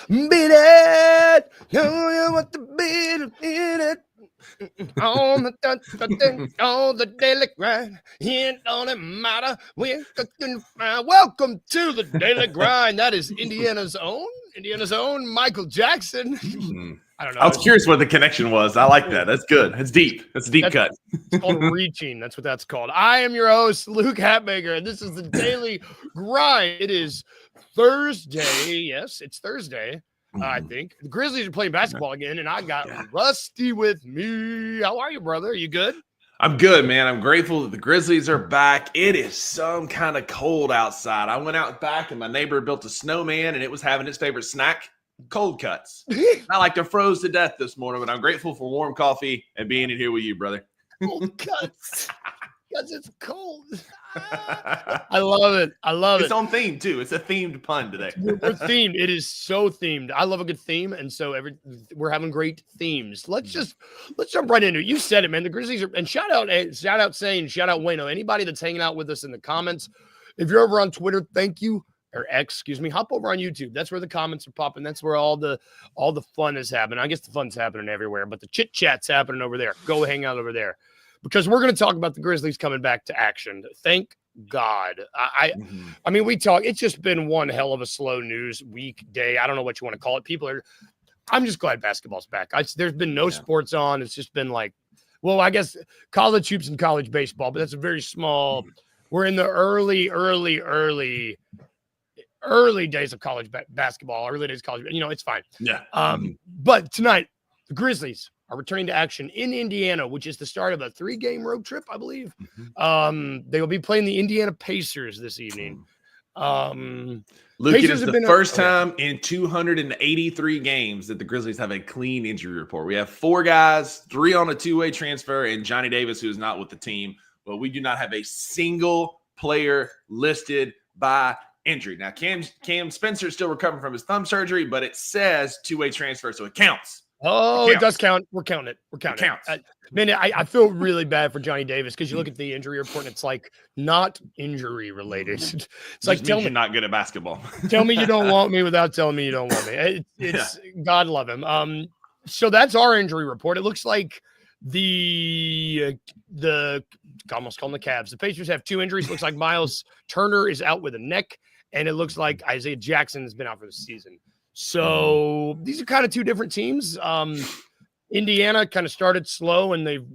Beat it. You want to beat it. On the daily grind. It don't matter. We're cooking fine. Welcome to the daily grind. That is Indiana's own Michael Jackson. I don't know. I was curious what the connection was. I like that. That's good. That's deep. That's a deep cut. It's called reaching. That's what that's called. I am your host, Luke Hatmaker, and this is the daily grind. It is Thursday. Yes, it's Thursday. I think the Grizzlies are playing basketball again, and I got Rusty with me. How are you, brother? Are you good? I'm good, man. I'm grateful that the Grizzlies are back. It is some kind of cold outside. I went out back, and my neighbor built a snowman, and it was having its favorite snack, cold cuts. Not like they're froze to death this morning, but I'm grateful for warm coffee and being in here with you, brother. Cold cuts. Because it's cold. I love it. It's on theme, too. It's a themed pun today. We're themed. It is so themed. I love a good theme, and so we're having great themes. Let's jump right into it. You said it, man. The Grizzlies are, and shout out Wayno. Anybody that's hanging out with us in the comments. If you're over on Twitter, thank you. Or X, excuse me. Hop over on YouTube. That's where the comments are popping. That's where all the fun is happening. I guess the fun's happening everywhere, but the chit chat's happening over there. Go hang out over there. Because we're going to talk about the Grizzlies coming back to action. Thank God. I mean, it's just been one hell of a slow news weekday. I don't know what you want to call it. I'm just glad basketball's back. There's been no sports on. It's just been like, well, I guess college hoops and college baseball, but that's a very small, we're in the early days of college basketball, early days of college, it's fine. Yeah. But tonight, the Grizzlies are returning to action in Indiana, which is the start of a 3-game road trip, I believe. They will be playing the Indiana Pacers this evening. Luke, it is the first time in 283 games that the Grizzlies have a clean injury report. We have 4 guys, 3 on a 2-way transfer, and Johnny Davis, who is not with the team. But we do not have a single player listed by injury. Now, Cam Spencer is still recovering from his thumb surgery, but it says 2-way transfer, so it counts. Oh, it does count. We're counting it. Man, I feel really bad for Johnny Davis because you look at the injury report and it's like not injury related. It's like, tell me you're not good at basketball. Tell me you don't want me without telling me you don't want me. It's God love him. So that's our injury report. It looks like the almost call them the Cavs. The Pacers have 2 injuries. Looks like Miles Turner is out with a neck, and it looks like Isaiah Jackson has been out for the season. So these are kind of 2 different teams. Indiana kind of started slow and they've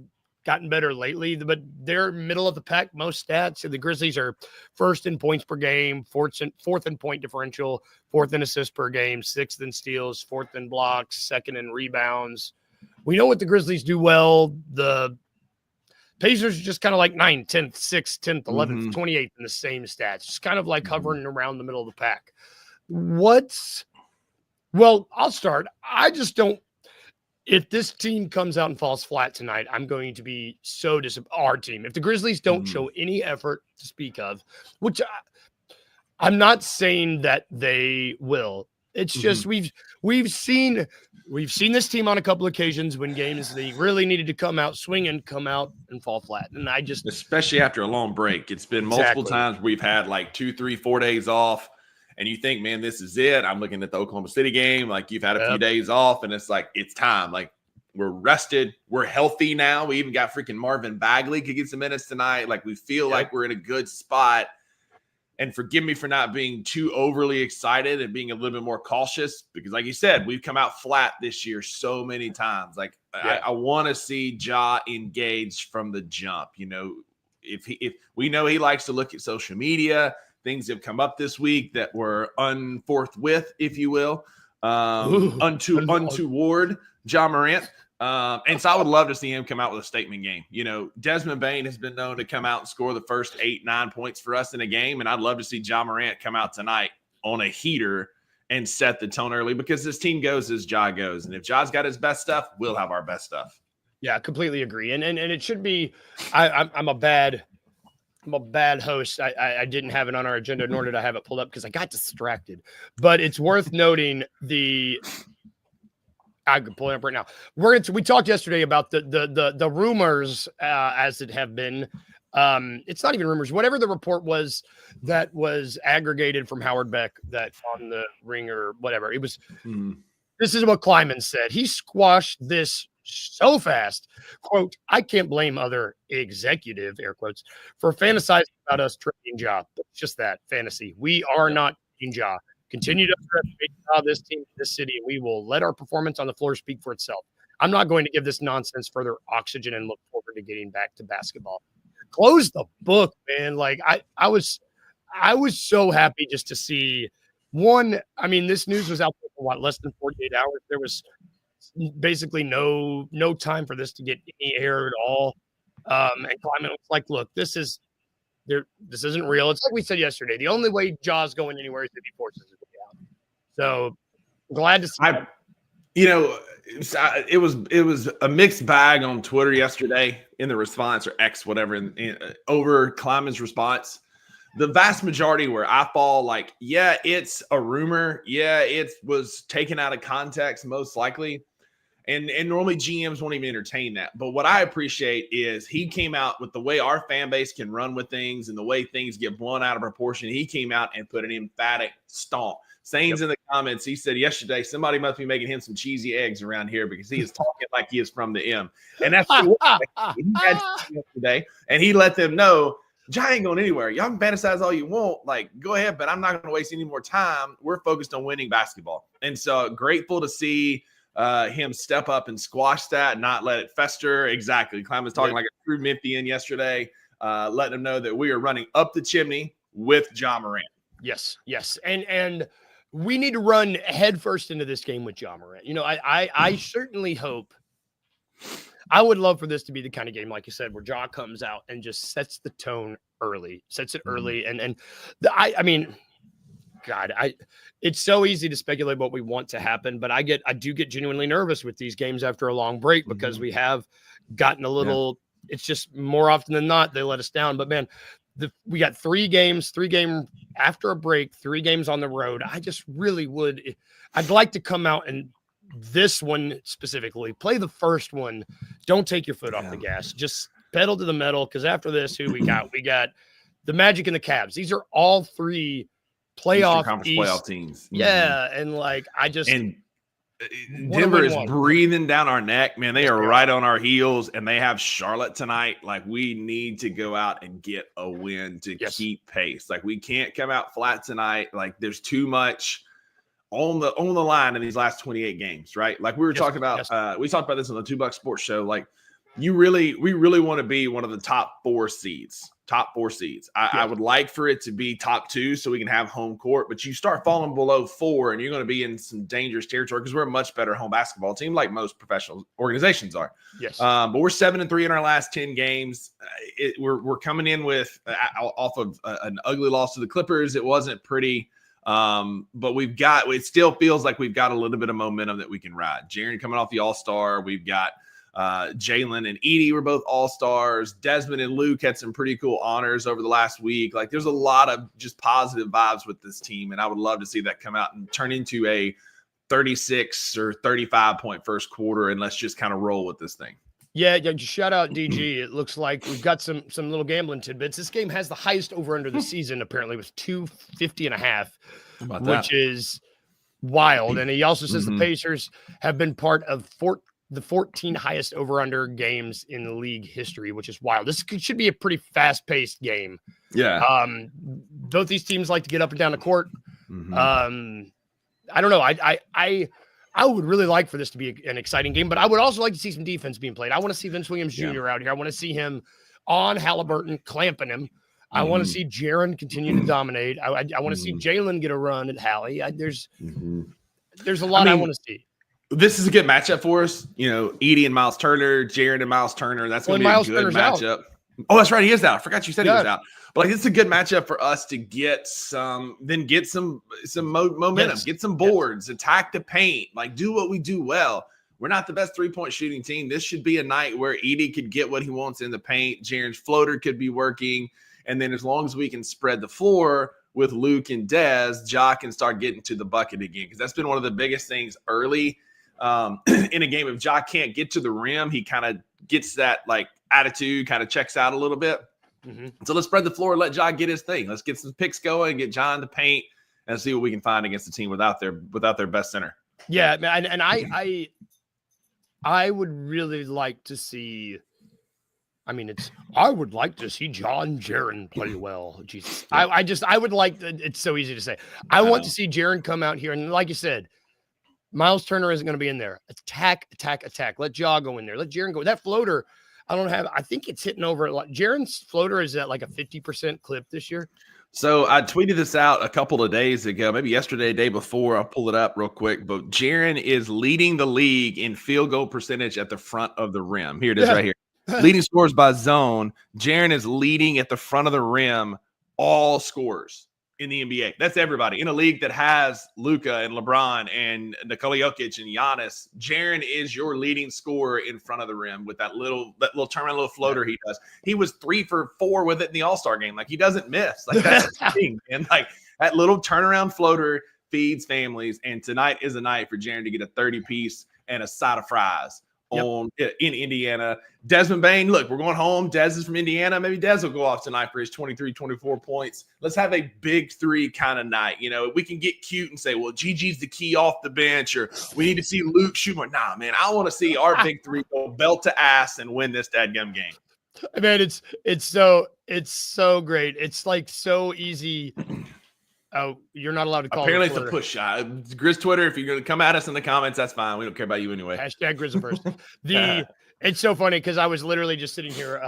gotten better lately, but they're middle of the pack, most stats. So the Grizzlies are 1st in points per game, 4th in point differential, 4th in assists per game, 6th in steals, 4th in blocks, 2nd in rebounds. We know what the Grizzlies do well. The Pacers are just kind of like 9th, 10th, 6th, 10th, 11th, 28th in the same stats. Just kind of like hovering around the middle of the pack. Well, I'll start. I just don't. If this team comes out and falls flat tonight, I'm going to be so disappointed. Our team. If the Grizzlies don't show any effort to speak of, which I'm not saying that they will. It's just we've seen this team on a couple occasions when games they really needed to come out swinging, come out and fall flat. And I just, especially after a long break, it's been multiple times we've had like 2, 3, 4 days off. And you think, man, this is it. I'm looking at the Oklahoma City game. Like, you've had a few days off, and it's like, it's time. Like, we're rested. We're healthy now. We even got freaking Marvin Bagley could get some minutes tonight. Like, we feel like we're in a good spot. And forgive me for not being too overly excited and being a little bit more cautious because, like you said, we've come out flat this year so many times. Like, I want to see Ja engaged from the jump. If we know he likes to look at social media, things have come up this week that were unforthwith, if you will, untoward Ja Morant. And so I would love to see him come out with a statement game. Desmond Bane has been known to come out and score the first 8-9 points for us in a game. And I'd love to see Ja Morant come out tonight on a heater and set the tone early because this team goes as Ja goes. And if Ja's got his best stuff, we'll have our best stuff. Yeah, completely agree. And it should be, I'm a bad host. I didn't have it on our agenda, nor did I have it pulled up because I got distracted. But it's worth noting I can pull it up right now. We talked yesterday about the rumors as it have been It's not even rumors. Whatever the report was that was aggregated from Howard Beck that on the Ringer, whatever it was. This is what Kleiman said. He squashed this so fast. Quote, I can't blame other executive, air quotes, for fantasizing about us trading Ja. It's just that fantasy. We are not trading Ja. Continue to underestimate this team, this city, and we will let our performance on the floor speak for itself. I'm not going to give this nonsense further oxygen and look forward to getting back to basketball. Close the book, man. Like I was so happy just to see one. I mean, this news was out for what, less than 48 hours. There was basically no time for this to get any air at all. And Kleiman was like, look, this isn't real. It's like we said yesterday. The only way Ja's going anywhere is if he forces it to be out. So glad to see it was a mixed bag on Twitter yesterday in the response, or X, whatever, over Kleiman's response. The vast majority where I fall, like, yeah, it's a rumor. Yeah, it was taken out of context, most likely. And normally GMs won't even entertain that. But what I appreciate is he came out with the way our fan base can run with things and the way things get blown out of proportion. He came out and put an emphatic stomp. Sane's in the comments, he said yesterday, somebody must be making him some cheesy eggs around here because he is talking like he is from the M. And that's what he had yesterday. And he let them know, Ja ain't going anywhere. Y'all can fantasize all you want. Like, go ahead, but I'm not going to waste any more time. We're focused on winning basketball. And so grateful to see him step up and squash that, not let it fester. Exactly. Klein was talking like a true Memphian yesterday, letting them know that we are running up the chimney with Ja Morant. Yes. And we need to run headfirst into this game with Ja Morant. You know, I certainly hope. I would love for this to be the kind of game, like you said, where Ja comes out and just sets the tone early, I mean, God, it's so easy to speculate what we want to happen, but I do get genuinely nervous with these games after a long break because we have gotten a little. It's just more often than not they let us down. But man, we got 3 games after a break, 3 games on the road. I just really would. I'd like to come out and this one specifically play the first one. Don't take your foot off the gas. Just pedal to the metal, because after this, who we got? We got the Magic and the Cavs. These are all 3 playoff teams. Yeah, and like Denver is breathing down our neck, man. They are right on our heels, and they have Charlotte tonight. Like, we need to go out and get a win to keep pace. Like, we can't come out flat tonight. Like, there's too much on the line in these last 28 games, right? Like we were talking about, we talked about this on the $2 Sports Show. Like, we really want to be one of the top 4 seeds. I would like for it to be top 2 so we can have home court, but you start falling below 4 and you're going to be in some dangerous territory because we're a much better home basketball team, like most professional organizations are. Yes. But we're 7-3 in our last 10 games. We're coming in with off of an ugly loss to the Clippers. It wasn't pretty. But it still feels like we've got a little bit of momentum that we can ride. Jaren coming off the All-Star. We've got Jalen and Edie were both All-Stars. Desmond and Luke had some pretty cool honors over the last week. Like, there's a lot of just positive vibes with this team, and I would love to see that come out and turn into a 36 or 35 point first quarter, and let's just kind of roll with this thing. Yeah, shout out DG. It looks like we've got some little gambling tidbits. This game has the highest over-under the season, apparently, with 250.5, which is wild. And he also says the Pacers have been part of the 14 highest over-under games in the league history, which is wild. This should be a pretty fast-paced game. Yeah. Both these teams like to get up and down the court. I don't know. I would really like for this to be an exciting game, but I would also like to see some defense being played. I want to see Vince Williams Jr. out here. I want to see him on Halliburton, clamping him. I want to see Jaren continue to dominate. I want to see Jalen get a run at Hallie. There's a lot I want to see. This is a good matchup for us. You know, Edie and Miles Turner, Jaren and Miles Turner. That's going to be a good matchup. Oh, that's right. He is out. I forgot you said he was out. But like, it's a good matchup for us to get some momentum, get some boards, attack the paint, like do what we do well. We're not the best 3-point shooting team. This should be a night where Edie could get what he wants in the paint. Jaren's floater could be working. And then as long as we can spread the floor with Luke and Dez, Ja can start getting to the bucket again. Because that's been one of the biggest things early in a game. If Ja can't get to the rim, he kind of gets that like attitude, kind of checks out a little bit. So let's spread the floor, let Ja get his thing. Let's get some picks going, get Ja in the paint, and see what we can find against the team without their best center. Yeah, man, and I would really like to see. I mean, I would like to see John Jaren play well. Jesus, I would like. It's so easy to say. I want to see Jaren come out here, and like you said, Miles Turner isn't going to be in there. Attack. Let Ja go in there. Let Jaren go. That floater, I think it's hitting over. Jaren's floater is at like a 50% clip this year. So I tweeted this out a couple of days ago, maybe yesterday, day before. I'll pull it up real quick. But Jaren is leading the league in field goal percentage at the front of the rim. Here it is right here. Leading scores by zone. Jaren is leading at the front of the rim all scorers in the NBA. That's everybody. In a league that has Luka and LeBron and Nikola Jokic and Giannis, Jaren is your leading scorer in front of the rim with that little turnaround little floater he does. He was 3 for 4 with it in the All-Star game. Like, he doesn't miss. Like, that's the thing, man. Like, that little turnaround floater feeds families. And tonight is a night for Jaren to get a 30-piece and a side of fries in Indiana. Desmond Bain, look, we're going home. Dez is from Indiana. Maybe Dez will go off tonight for his 23, 24 points. Let's have a big three kind of night. You know, we can get cute and say, well, Gigi's the key off the bench, or we need to see Luke shoot more. Nah, man, I want to see our big three go belt to ass and win this dadgum game. Man, it's so great. It's like so easy. Oh, you're not allowed to call Apparently it's a push shot. Grizz Twitter, if you're going to come at us in the comments, that's fine. We don't care about you anyway. Hashtag Grizzlies. It's so funny because I was literally just sitting here.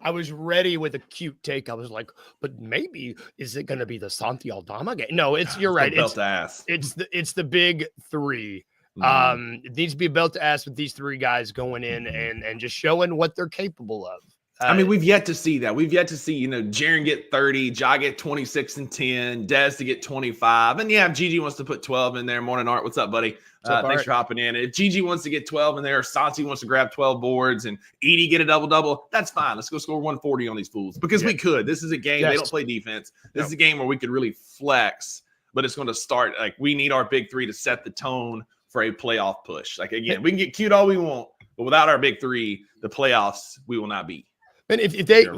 I was ready with a cute take. I was like, but maybe is it going to be the Santi Aldama game? No, you're right. Belt to ass. It's the big three. It needs to be a belt to ass with these three guys going in and just showing what they're capable of. I mean, we've yet to see that. We've yet to see, Jaren get 30, Ja get 26 and 10, Dez to get 25. And if Gigi wants to put 12 in there, morning Art, what's up, buddy? Thanks for hopping in. If Gigi wants to get 12 in there, or Santi wants to grab 12 boards, and Edie get a double-double, that's fine. Let's go score 140 on these fools because we could. This is a game. They don't play defense. This is a game where we could really flex, but it's going to start. Like, we need our big three to set the tone for a playoff push. Like, again, we can get cute all we want, but without our big three, the playoffs, we will not be. And if they, okay,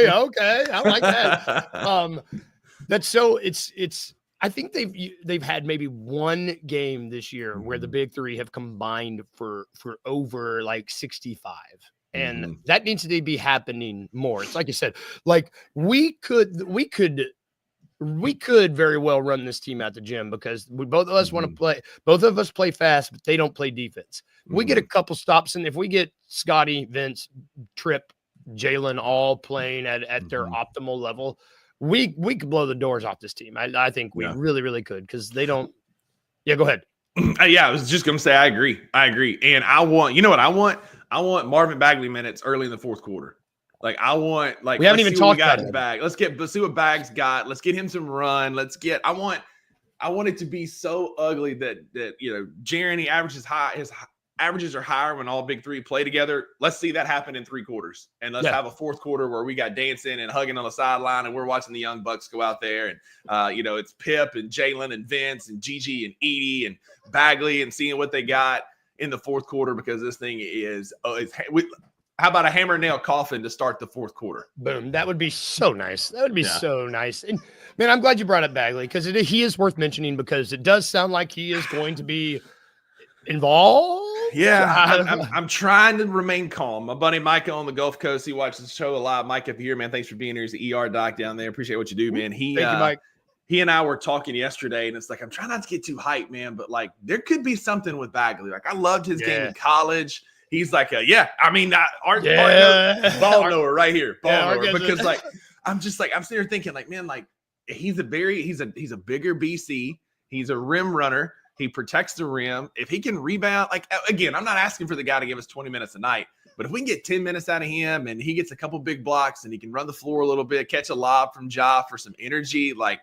I like that. That's so. It's. I think they've had maybe one game this year where the big three have combined for over like 65, and that needs to be happening more. It's like you said, like we could very well run this team at the gym because both of us want to play. Both of us play fast, but they don't play defense. We get a couple stops, and if we get Scotty, Vince, Tripp, Jalen all playing at their optimal level, we could blow the doors off this team. I think we really, really could because they don't. Yeah, go ahead. I was just going to say I agree. And I want, you know what I want? I want Marvin Bagley minutes early in the fourth quarter. Like, I want, like, we haven't even talked about his bag. Let's see what Bag's got. Let's get him some run. I want it to be so ugly that Jaren, he averages high. His averages are higher when all big three play together. Let's see that happen in 3 quarters. And let's have a fourth quarter where we got dancing and hugging on the sideline and we're watching the young Bucks go out there. And, it's Pip and Jalen and Vince and Gigi and Edie and Bagley and seeing what they got in the fourth quarter because this thing is how about a hammer and nail coffin to start the fourth quarter? Boom. That would be so nice. So nice. And man, I'm glad you brought up Bagley because he is worth mentioning because it does sound like he is going to be involved. Yeah, I'm trying to remain calm. My buddy Micah on the Gulf Coast, he watches the show a lot. Mike up here, man. Thanks for being here. He's the ER doc down there. Appreciate what you do, man. Thank you, Mike. He and I were talking yesterday, and it's like I'm trying not to get too hyped, man. But like, there could be something with Bagley. Like, I loved his game in college. He's like, ball knower right here, knower. Because like, I'm sitting here thinking, like, man, like he's a bigger BC. He's a rim runner. He protects the rim. If he can rebound, like, again, I'm not asking for the guy to give us 20 minutes a night, but if we can get 10 minutes out of him and he gets a couple big blocks and he can run the floor a little bit, catch a lob from Ja for some energy, like,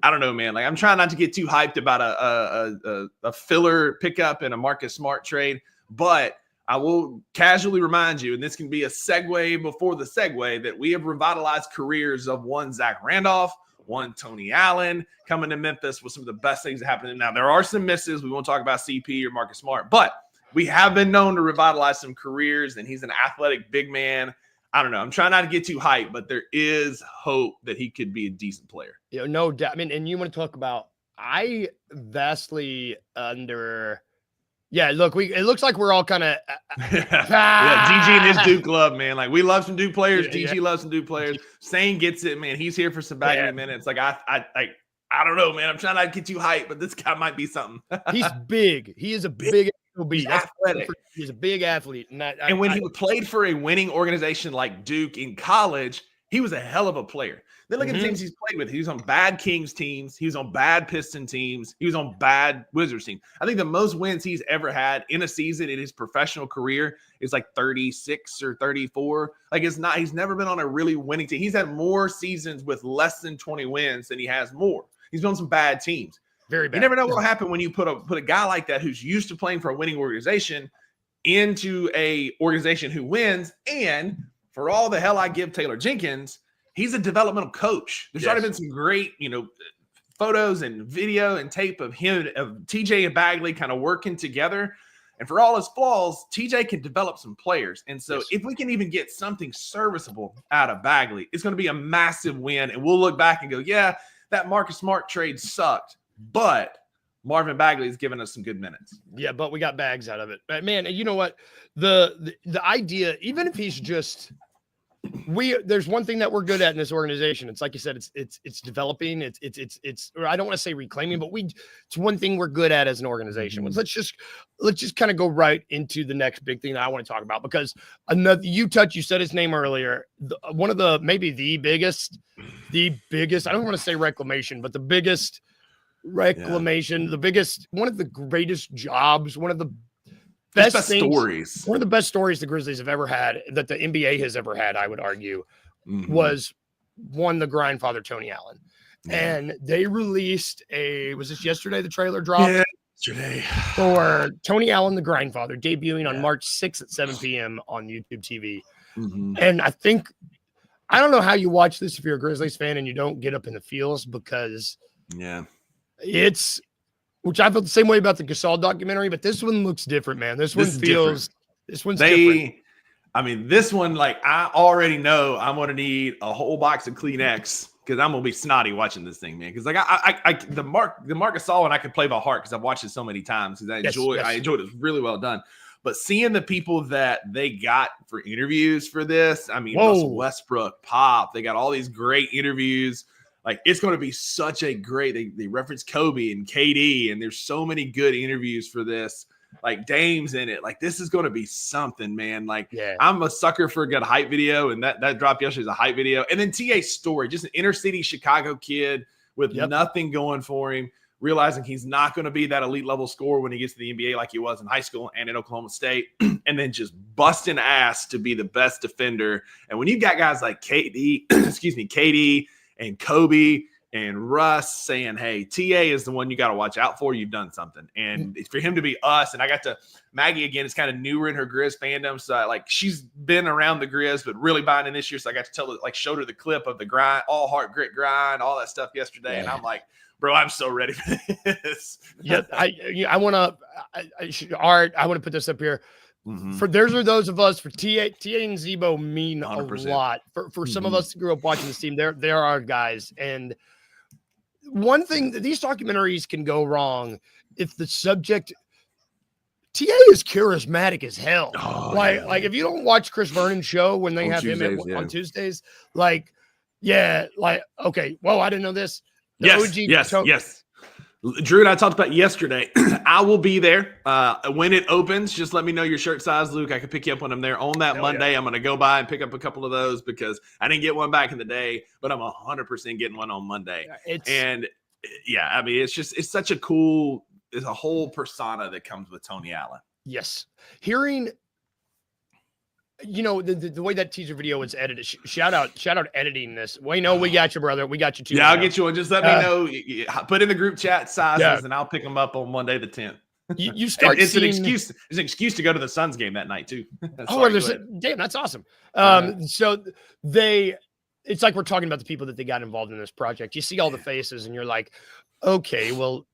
I don't know, man. Like, I'm trying not to get too hyped about a filler pickup and a Marcus Smart trade, but I will casually remind you, and this can be a segue before the segue, that we have revitalized careers of one Zach Randolph, one Tony Allen coming to Memphis with some of the best things that happened. Now, there are some misses. We won't talk about CP or Marcus Smart, but we have been known to revitalize some careers, and he's an athletic big man. I don't know. I'm trying not to get too hyped, but there is hope that he could be a decent player. No doubt. I mean, and you want to talk about, I vastly under. Yeah, look, it looks like we're all kind of DG and his Duke love, man. Like, we love some Duke players. DG loves some Duke players. Sane gets it, man. He's here for some Bagley minutes. Like, I don't know, man. I'm trying not to get too hyped, but this guy might be something. He's big. He is a big He's athletic. He's a big athlete. And when he played for a winning organization like Duke in college, he was a hell of a player. Then look at the teams he's played with. He was on bad Kings teams. He was on bad Piston teams. He was on bad Wizards teams. I think the most wins he's ever had in a season in his professional career is like 36 or 34. Like, he's never been on a really winning team. He's had more seasons with less than 20 wins than he has more. He's been on some bad teams. Very bad. You never know what will happen when you put a guy like that who's used to playing for a winning organization into a organization who wins. And for all the hell I give Taylor Jenkins, he's a developmental coach. There's already been some great, photos and video and tape of him, of TJ and Bagley kind of working together. And for all his flaws, TJ can develop some players. And so if we can even get something serviceable out of Bagley, it's going to be a massive win. And we'll look back and go, yeah, that Marcus Smart trade sucked, but Marvin Bagley's given us some good minutes. Yeah, but we got bags out of it. But man, you know what? The idea, even if he's just there's one thing that we're good at in this organization. It's like you said, it's developing. It's or I don't want to say reclaiming, but it's one thing we're good at as an organization. Let's just kind of go right into the next big thing that I want to talk about, because you said his name earlier. One of the, maybe the biggest, I don't want to say reclamation, but the biggest reclamation, the biggest, one of the greatest jobs, one of the best stories. One of the best stories the Grizzlies have ever had, that the NBA has ever had, I would argue, was the Grindfather, Tony Allen. And they released was this yesterday, the trailer dropped? Yeah, yesterday. For Tony Allen, the Grindfather, debuting on March 6th at 7 p.m. on YouTube TV. And I don't know how you watch this if you're a Grizzlies fan and you don't get up in the feels, because which I felt the same way about the Gasol documentary, but this one looks different, man. This one's different. I mean, this one, like, I already know I'm going to need a whole box of Kleenex, because I'm going to be snotty watching this thing, man. Because like the Mark Gasol one I could play by heart, because I've watched it so many times, because I enjoyed it. It was really well done. But seeing the people that they got for interviews for this, I mean, Russell Westbrook, Pop, they got all these great interviews. Like, it's going to be such a great, they reference Kobe and KD, and there's so many good interviews for this. Like, Dame's in it. Like, this is going to be something, man. Like, I'm a sucker for a good hype video, and that dropped yesterday as a hype video. And then TA's story, just an inner city Chicago kid with nothing going for him, realizing he's not going to be that elite level scorer when he gets to the NBA like he was in high school and in Oklahoma State, and then just busting ass to be the best defender. And when you got guys like KD and Kobe and Russ saying, hey, TA is the one you got to watch out for, you've done something. And for him to be us, and I got to, Maggie, again, is kind of newer in her Grizz fandom. So, like, she's been around the Grizz, but really buying in this year. So I got to tell her, like, showed her the clip of the grind, all heart, grit, grind, all that stuff yesterday. Yeah. And I'm like, bro, I'm so ready for this. I want to put this up here. For those of us, for TA and Zebo mean 100%. A lot. For some of us who grew up watching this team, there are guys. And one thing, these documentaries can go wrong if the subject, TA is charismatic as hell. Like if you don't watch Chris Vernon's show when they have Tuesdays, him on Tuesdays, okay, well, I didn't know this. Yes. Drew and I talked about yesterday. I will be there when it opens. Just let me know your shirt size, Luke. I can pick you up when I'm there on that Monday. I'm going to go by and pick up a couple of those, because I didn't get one back in the day, but I'm 100% getting one on Monday. I mean, it's such a cool, it's a whole persona that comes with Tony Allen. Yes. Hearing, the way that teaser video was edited, shout out editing this. We got you, brother. We got you too. Yeah, I'll get you one. Just let me know. Put in the group chat sizes, and I'll pick them up on Monday the 10th. You start. It's an excuse. It's an excuse to go to the Suns game that night too. Damn, that's awesome. So it's like we're talking about the people that they got involved in this project. You see all the faces, and you're like, okay, well,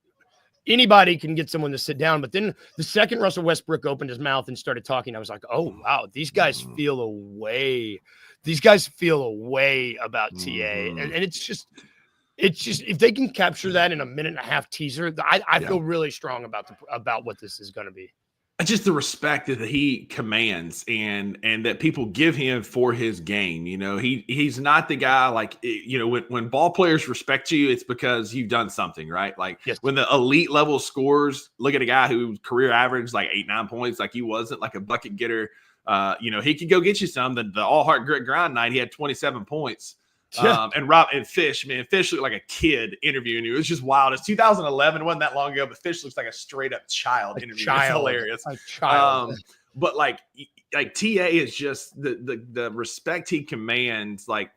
anybody can get someone to sit down. But then the second Russell Westbrook opened his mouth and started talking, I was like, oh, wow, these guys feel a way. These guys feel a way about TA. And it's just, if they can capture that in a minute and a half teaser, I feel really strong about what this is going to be. Just the respect that he commands and that people give him for his game. You know, he's not the guy like, you know, when ball players respect you, it's because you've done something, right? Like when the elite level scores, look at a guy whose career average like 8-9 points, like he wasn't like a bucket getter. You know, he could go get you some. The all heart grit grind night, he had 27 points. And Fish looked like a kid interviewing you. It was just wild. It's 2011. It wasn't that long ago, but Fish looks like a straight up child interview. It's hilarious. A child. But like TA is just the respect he commands. Like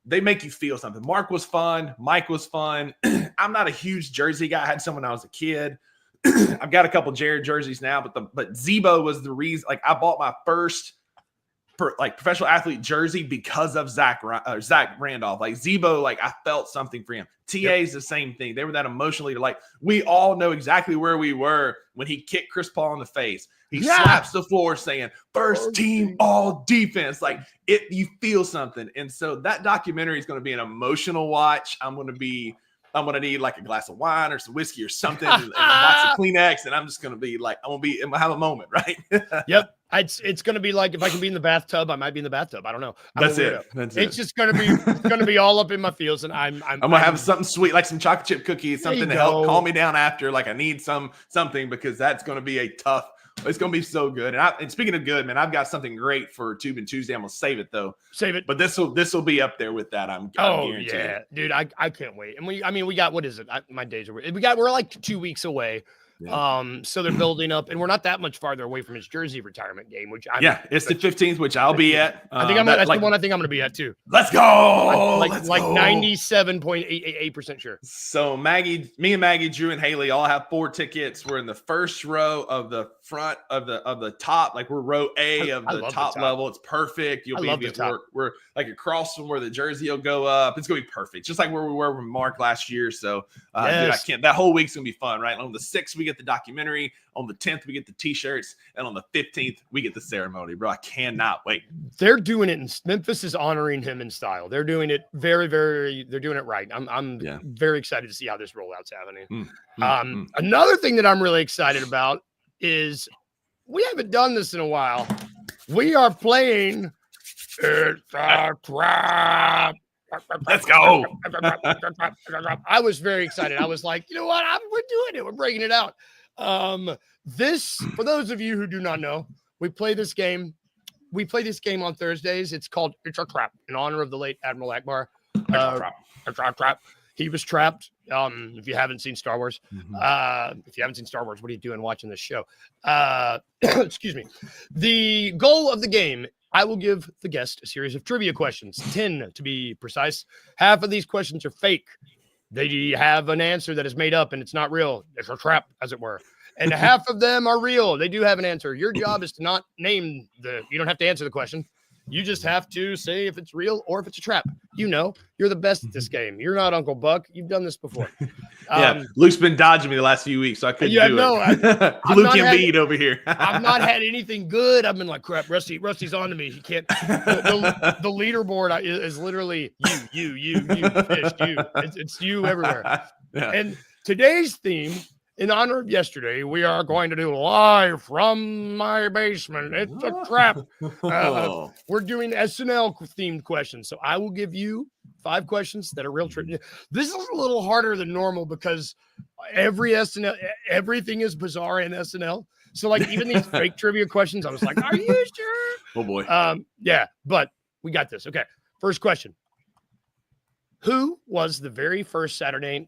they make you feel something. Mark was fun. Mike was fun. I'm not a huge jersey guy. I had some when I was a kid. I've got a couple Jared jerseys now, but Zebo was the reason. Like I bought my first professional athlete jersey because of Zach Randolph. Like Zebo, like I felt something for him. TA is the same thing. They were that emotionally like we all know exactly where we were when he kicked Chris Paul in the face. He slaps the floor saying first team all defense. Like you feel something. And so that documentary is going to be an emotional watch. I'm going to need like a glass of wine or some whiskey or something and a box of Kleenex. And I'm just going to be like, I'm going to have a moment. Right. Yep. It's going to be like, if I can be in the bathtub, I might be in the bathtub. I don't know. That's it. It's just going to be all up in my feels. And I'm going to have something sweet, like some chocolate chip cookies, something to help calm me down after. Like I need something because that's going to be it's going to be so good. And speaking of good, man, I've got something great for Tube and Tuesday. I'm going to save it though. But this will be up there with that. I'm guaranteed. Yeah, dude. I can't wait. And we got, what is it? My days are, we're like 2 weeks away. Yeah. So they're building up, and we're not that much farther away from his jersey retirement game, which it's the 15th, which I'll be at. I think that's the one I think I'm going to be at too. Let's go. Like 97.8% sure. So me and Maggie, Drew and Haley all have 4 tickets. We're in the first row of the front of the top. Like we're row A of the top level. It's perfect. You'll be at work. We're like across from where the jersey will go up. It's going to be perfect. Just like where we were with Mark last year. So dude, that whole week's going to be fun, right? On the 6th, we get the documentary. On the 10th, we get the t-shirts. And on the 15th, we get the ceremony, bro. I cannot wait. They're doing it. Memphis is honoring him in style. They're doing it very, very, they're doing it right. I'm very excited to see how this rollout's happening. Another thing that I'm really excited about is we haven't done this in a while. We are playing It's a Trap. Let's go. I was very excited. I was like, you know what? We're doing it. We're breaking it out. This, for those of you who do not know, we play this game. We play this game on Thursdays. It's called It's a Trap in honor of the late Admiral Akbar. Trap. He was trapped. If you haven't seen Star Wars, what are you doing watching this show? Excuse me. The goal of the game, I will give the guest a series of trivia questions, 10 to be precise. Half of these questions are fake. They have an answer that is made up and it's not real. It's a trap, as it were. And half of them are real. They do have an answer. Your job is to not name you don't have to answer the question. You just have to say if it's real or if it's a trap. You know, you're the best at this game. You're not Uncle Buck. You've done this before. Luke's been dodging me the last few weeks, so I couldn't do it. Luke and Bede over here. I've not had anything good. I've been like, crap, Rusty's on to me. He can't. The leaderboard is literally you, Fish, you. It's you everywhere. Yeah. And today's theme, in honor of yesterday, we are going to do live from my basement. It's a trap. We're doing SNL themed questions. So I will give you 5 questions that are real trivia. This is a little harder than normal because everything is bizarre in SNL. So like even these fake trivia questions, I was like, are you sure? Oh boy. Yeah, but we got this. Okay. First question. Who was the very first Saturday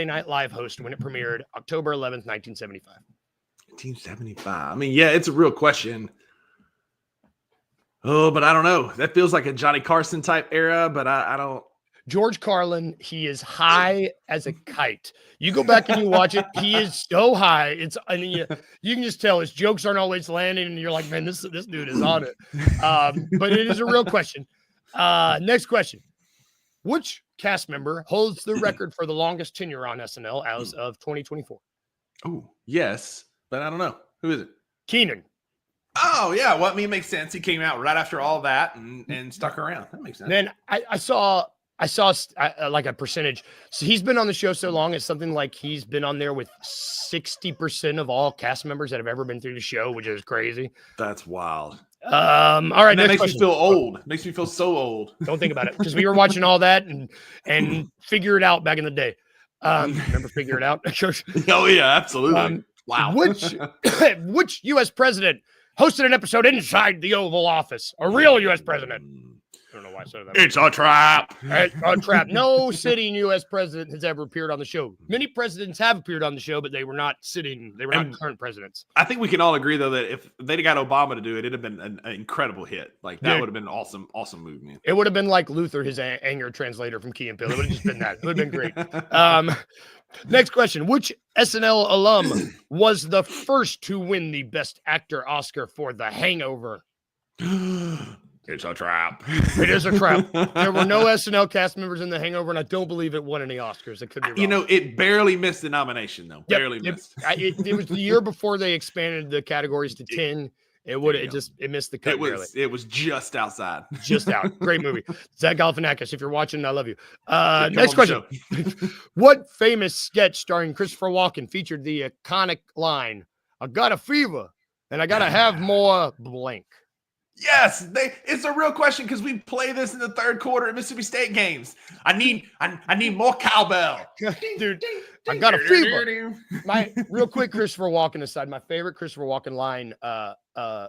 Night Live host when it premiered October 11th, 1975? 1975. I mean, yeah, it's a real question. Oh, but I don't know. That feels like a Johnny Carson type era, but I don't. George Carlin, he is high as a kite. You go back and you watch it. He is so high. You can just tell his jokes aren't always landing, and you're like, man, this dude is on it. But it is a real question. Next question. Which cast member holds the record for the longest tenure on SNL as of 2024? Oh, yes, but I don't know. Who is it? Keenan. Oh, yeah. Well, I mean, it makes sense. He came out right after all that and stuck around. That makes sense. Then I saw like a percentage. So he's been on the show so long. It's something like he's been on there with 60% of all cast members that have ever been through the show, which is crazy. That's wild. All right. That makes me feel old. Makes me feel so old. Don't think about it, because we were watching all that and Figure It Out back in the day. Remember Figure It Out? Oh yeah, absolutely. Wow. Which U.S. president hosted an episode inside the Oval Office? A real U.S. president. I don't know why I said that. It's a trap. It's a trap. No sitting U.S. president has ever appeared on the show. Many presidents have appeared on the show, but they were not sitting. They were not current presidents. I think we can all agree, though, that if they'd got Obama to do it, it'd have been an incredible hit. Like, that would have been an awesome move, man. It would have been like Luther, his anger translator from Key and Peele. It would have just been that. It would have been great. Next question. Which SNL alum was the first to win the Best Actor Oscar for The Hangover? It's a trap. It is a trap. There were no SNL cast members in The Hangover, and I don't believe it won any Oscars. It could be wrong. You know, it barely missed the nomination, though. Yep, Barely missed. It was the year before they expanded the categories to 10. It missed the cut. It was just outside. Just out. Great movie. Zach Galifianakis, if you're watching, I love you. Next question. What famous sketch starring Christopher Walken featured the iconic line, "I got a fever and I gotta have more blank"? Yes, it's a real question because we play this in the third quarter at Mississippi State games. I need more cowbell. Dude, I got a fever. My real quick Christopher Walken aside, my favorite Christopher Walken line of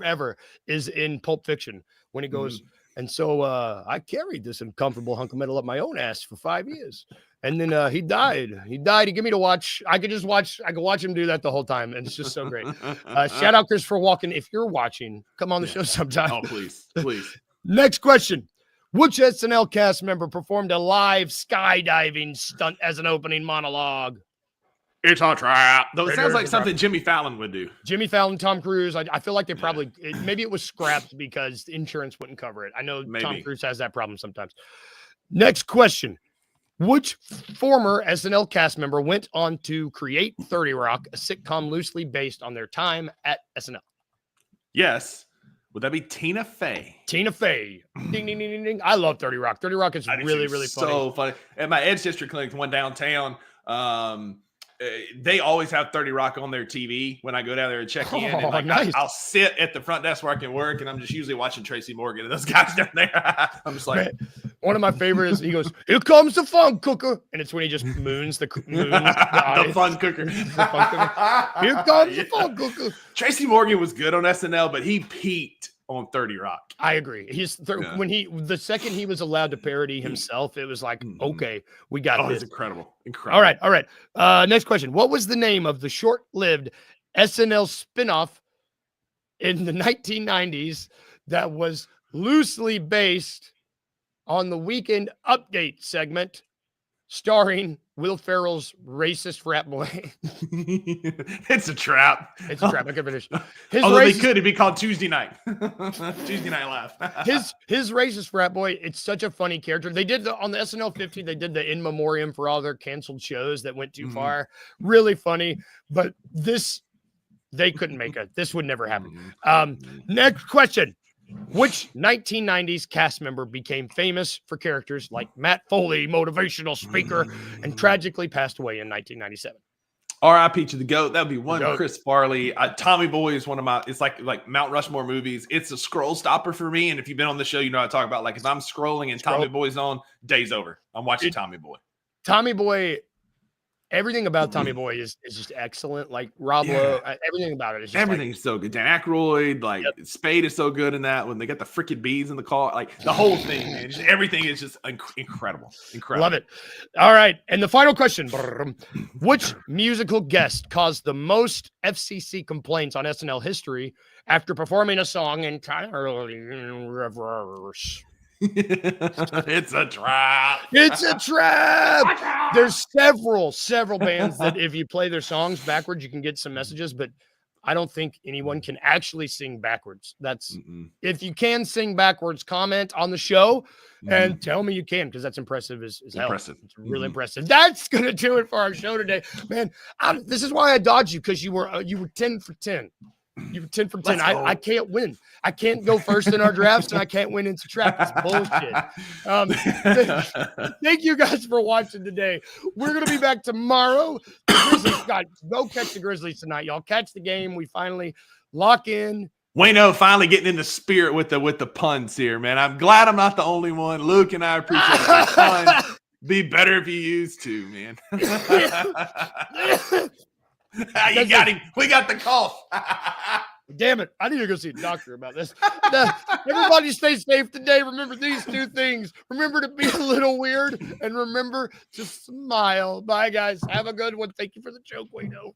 ever is in Pulp Fiction when he goes, and so I carried this uncomfortable hunk of metal up my own ass for 5 years. And then he died. He gave me to watch. I could watch him do that the whole time. And it's just so great. Shout out Christopher Walken. If you're watching, come on the show sometime. Oh, please. Next question. Which SNL cast member performed a live skydiving stunt as an opening monologue? It's a trap. Though it sounds like something Jimmy Fallon would do. Jimmy Fallon, Tom Cruise. I feel like they probably, maybe it was scrapped because insurance wouldn't cover it. I know Tom Cruise has that problem sometimes. Next question. Which former SNL cast member went on to create 30 Rock, a sitcom loosely based on their time at SNL? Yes. Would that be Tina Fey? Tina Fey. Ding, ding, ding, ding, ding. I love 30 Rock. 30 Rock is really, really funny. So funny. At my Edge District Clinic, one downtown, they always have 30 Rock on their TV when I go down there and check in. And nice. I'll sit at the front desk where I can work, and I'm just usually watching Tracy Morgan and those guys down there. I'm just like, man, one of my favorites. He goes, "Here comes the fun cooker," and it's when he just moons the fun cooker. Here comes the fun cooker. Tracy Morgan was good on SNL, but he peaked on 30 Rock. I agree. When the second he was allowed to parody himself, it was like, okay, we got this. It's incredible. All right. Next question. What was the name of the short-lived SNL spinoff in the 1990s that was loosely based on the Weekend Update segment starring Will Ferrell's racist frat boy? It's a trap. It's a trap. I can finish. It'd be called Tuesday Night. Tuesday Night Laugh. his racist frat boy. It's such a funny character. They did on the SNL 50. They did the in memoriam for all their canceled shows that went too far. Really funny, but they couldn't make it. This would never happen. Next question. Which 1990s cast member became famous for characters like Matt Foley, motivational speaker, and tragically passed away in 1997? R.I.P. to the GOAT. That would be one. Chris Farley. Tommy Boy is one of my. It's like Mount Rushmore movies. It's a scroll stopper for me. And if you've been on the show, you know I talk about, like, if I'm scrolling and Tommy Boy's on, day's over. I'm watching Tommy Boy. Tommy Boy. Everything about Tommy Boy is just excellent. Like Rob Lowe, everything about it is just everything's so good. Dan Aykroyd, Spade is so good in that when they got the freaking bees in the car. Like the whole thing, man. Just everything is just incredible. Love it. All right. And the final question. Which musical guest caused the most FCC complaints on SNL history after performing a song entirely in reverse? It's a trap. It's a trap. There's several bands that if you play their songs backwards, you can get some messages. But I don't think anyone can actually sing backwards. That's if you can sing backwards, comment on the show and tell me you can, because that's impressive as hell. Impressive. It's really impressive. That's gonna do it for our show today, man. This is why I dodged you, because you were 10 for 10. You were 10 for 10. I can't win. I can't go first in our drafts, and I can't win into trap. It's bullshit. Thank you guys for watching today. We're gonna be back tomorrow. The Grizzlies, God, go catch the Grizzlies tonight, y'all. Catch the game. We finally lock in. Wayno finally getting in the spirit with the puns here, man. I'm glad I'm not the only one. Luke and I appreciate the puns. Be better if you used to, man. You got him. We got the cough. Damn it. I need to go see a doctor about this. Everybody stay safe today. Remember these 2 things. Remember to be a little weird, and remember to smile. Bye, guys. Have a good one. Thank you for the joke, Wayno.